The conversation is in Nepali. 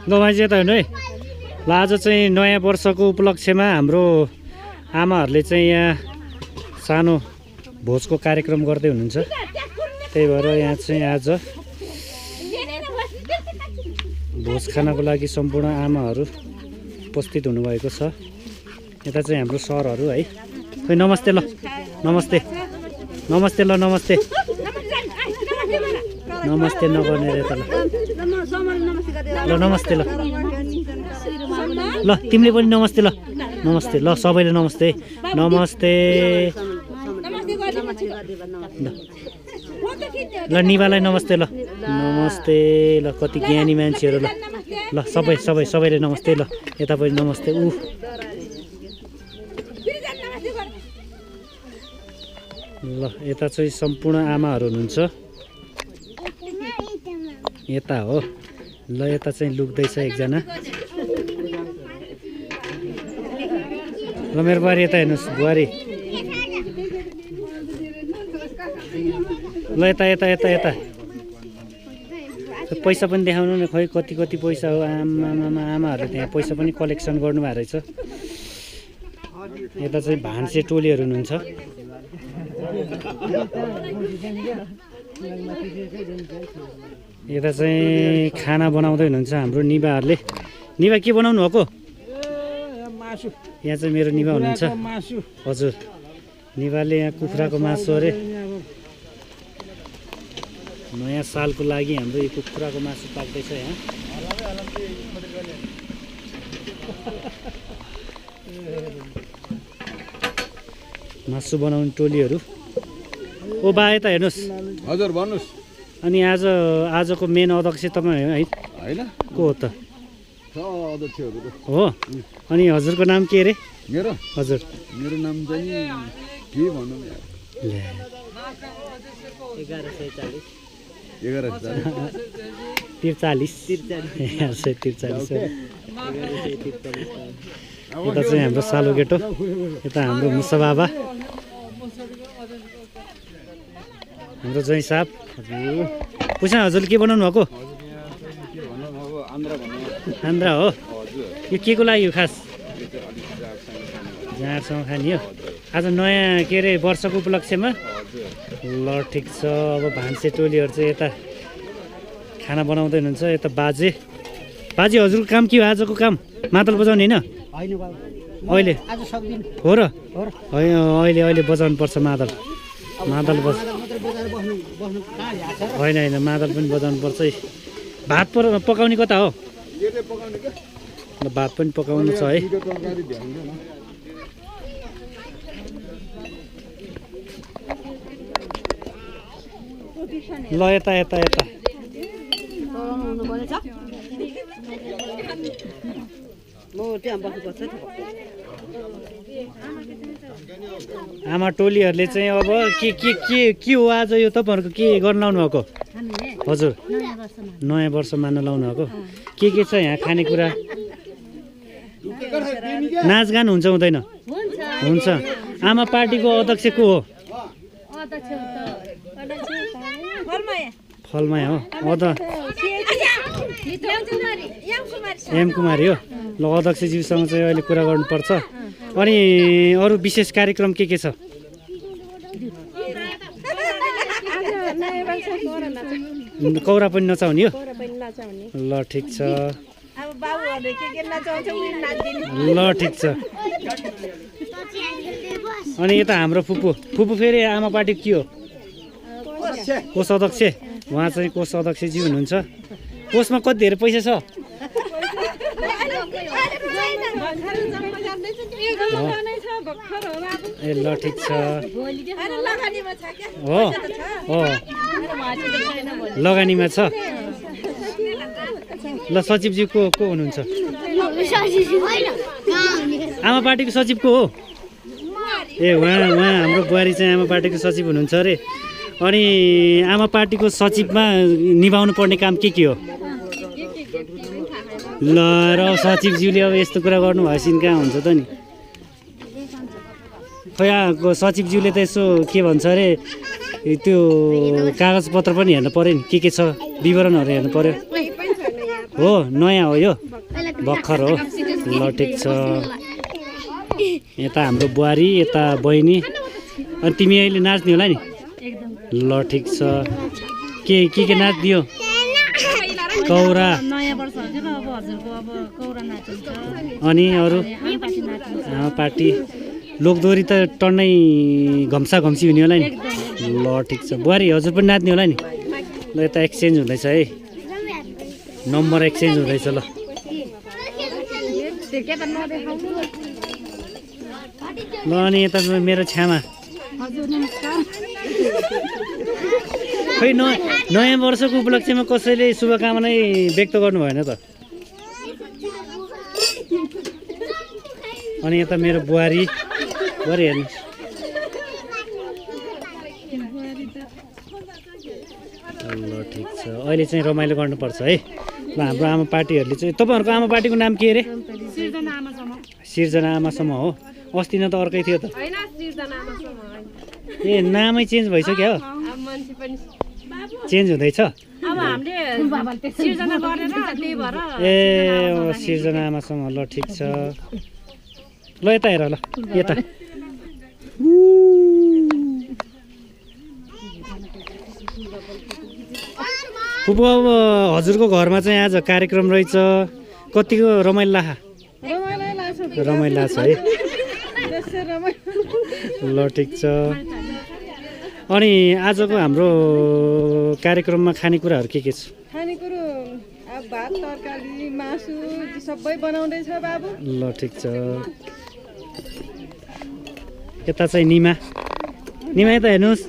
ल मान्छे यता हेर्नु है। ल आज चाहिँ नयाँ वर्षको उपलक्ष्यमा हाम्रो आमाहरूले चाहिँ यहाँ सानो भोजको कार्यक्रम गर्दै हुनुहुन्छ। त्यही भएर यहाँ चाहिँ आज भोज खानको लागि सम्पूर्ण आमाहरू उपस्थित हुनुभएको छ। यता चाहिँ हाम्रो सरहरू है। खोइ नमस्ते ल नमस्ते नमस्ते ल नमस्ते नमस्ते नगर्ने रे त ल नमस्ते ल ल तिमीले पनि नमस्ते ल नमस्ते ल सबैले नमस्ते नमस्ते ल निभालाई नमस्ते ल नमस्ते ल कति ज्ञानी मान्छेहरू ल ल सबैले नमस्ते ल यता पनि नमस्ते ल यता चाहिँ सम्पूर्ण आमाहरू हुनुहुन्छ। यता हो ल यता चाहिँ लुक्दैछ एकजना। ल मेरो बुहारी यता हेर्नुहोस् बुहारी ल यता यता यता यता पैसा पनि देखाउनु न खोइ कति कति पैसा हो। आमाहरूले त्यहाँ पैसा पनि कलेक्सन गर्नुभएको रहेछ। यता चाहिँ भान्से टोलीहरू हुनुहुन्छ। यता चाहिँ खाना बनाउँदै हुनुहुन्छ हाम्रो निभाहरूले। निभा के बनाउनु भएको? यहाँ चाहिँ मेरो निभा हुनुहुन्छ। हजुर निभाले यहाँ कुखुराको मासु अरे नयाँ सालको लागि हाम्रो यो कुखुराको मासु पाक्दैछ यहाँ। मासु बनाउने टोलीहरू। ओ बा यता हेर्नुहोस्। हजुर भन्नुहोस्। अनि आजको मेन अध्यक्ष तपाईँ है? होइन को हो त? अध्यक्षहरू हो। अनि हजुरको नाम के अरे? मेरो हजुर मेरो नाम चाहिँ के भनौँ 1143 यता चाहिँ हाम्रो सालो गेटो। यता हाम्रो मुसा बाबा हाम्रो जय साहब। हजुर पुछा हजुरले के बनाउनु भएको? आन्द्रा हो। यो के को लागि हो खास? जाँडसँग खाने हो आज नयाँ के अरे वर्षको उपलक्ष्यमा। ल ठिक छ। अब भान्से टोलीहरू चाहिँ यता खाना बनाउँदै हुनुहुन्छ। यता बाजे हजुरको काम के हो आजको काम? मादल बजाउने होइन? अहिले हो र अहिले बजाउनु पर्छ मादल होइन मादल पनि बजाउनु पर्छ। भात पकाउने कता हो? ल भात पनि पकाउनु छ है। ल यता यता यता आमा टोलीहरूले चाहिँ अब के हो आज यो तपाईँहरूको के गर्न लाउनु भएको? हजुर नयाँ वर्ष मान्न लाउनु भएको के छ यहाँ खानेकुरा? नाचगान हुन्छ हुँदैन? हुन्छ। आमा पार्टीको अध्यक्ष को हो? फलमाया हो। एम कुमारी हो। ल अध्यक्षज्यूसँग चाहिँ अहिले कुरा गर्नुपर्छ। अनि अरू विशेष कार्यक्रम के छ? कौरा पनि नचाउने हो? ल ठिक छ। ल ठिक छ। अनि यता हाम्रो फुपू फेरि आमा पार्टी के हो? कोष अध्यक्ष। उहाँ चाहिँ कोष अध्यक्षजी हुनुहुन्छ। कोषमा कति धेरै पैसा छ? ए ल ठिक छ। हो लगानीमा छ। ल सचिवजी को हुनुहुन्छ? आमा पार्टीको सचिव को हो? ए उहाँ हाम्रो बुहारी चाहिँ आमा पार्टीको सचिव हुनुहुन्छ अरे। अनि आमा पार्टीको सचिवमा निभाउनु पर्ने काम के हो? ल र सचिवज्यूले अब यस्तो कुरा गर्नुभएपछि कहाँ हुन्छ त नि। खोइ सचिवज्यूले त यसो के भन्छ अरे त्यो कागजपत्र पनि हेर्नु पऱ्यो नि के छ विवरणहरू हेर्नु पऱ्यो। हो नयाँ हो यो भर्खर हो ल ठिक छ यता हाम्रो बुहारी यता बहिनी अनि तिमी अहिले नाच्ने होला नि ल ठिक छ के नाच्दियो कौरा नयाँ वर्ष हुन्छ र अब हजुरको अब कौरा नाचिन्छ अनि अरू आमपाटी नाचिन्छ पार्टी लोकदोरी त टन्नै घम्सा घम्सी हुने होला नि ल ठिक छ बुहारी हजुर पनि नाच्ने होला नि ल यता एक्सचेन्ज हुँदैछ है नम्बर एक्सचेन्ज हुँदैछ ल ल अनि यता मेरो छ्यामा हजुर नमस्कार खै नयाँ वर्षको उपलक्ष्यमा कसैले शुभकामना व्यक्त गर्नु भएन त अनि यता मेरो बुहारी हेर्नु ल ठिक छ अहिले चाहिँ रमाइलो गर्नुपर्छ है ल हाम्रो आमा पार्टीहरूले चाहिँ तपाईँहरूको आमा पार्टीको नाम के अरे सिर्जना आमासम्म हो अस्ति न त अर्कै थियो त ए नामै चेन्ज भइसक्यो हो चेन्ज हुँदैछ अब हामीले सिर्जना गरेर त्यही भएर ए सिर्जना आमासम्म ल ठिक छ ल यता हेर ल यता फुपू अब हजुरको घरमा चाहिँ आज कार्यक्रम रहेछ कतिको रमाइलो लाखा रमाइलो लाग्छ है ल ठिक छ अनि आजको हाम्रो कार्यक्रममा खानेकुराहरू के छ खानेकुरो अब भात तरकारी मासु सबै बनाउँदैछ बाबु ल ठिक छ यता चाहिँ निमा यता हेर्नुहोस्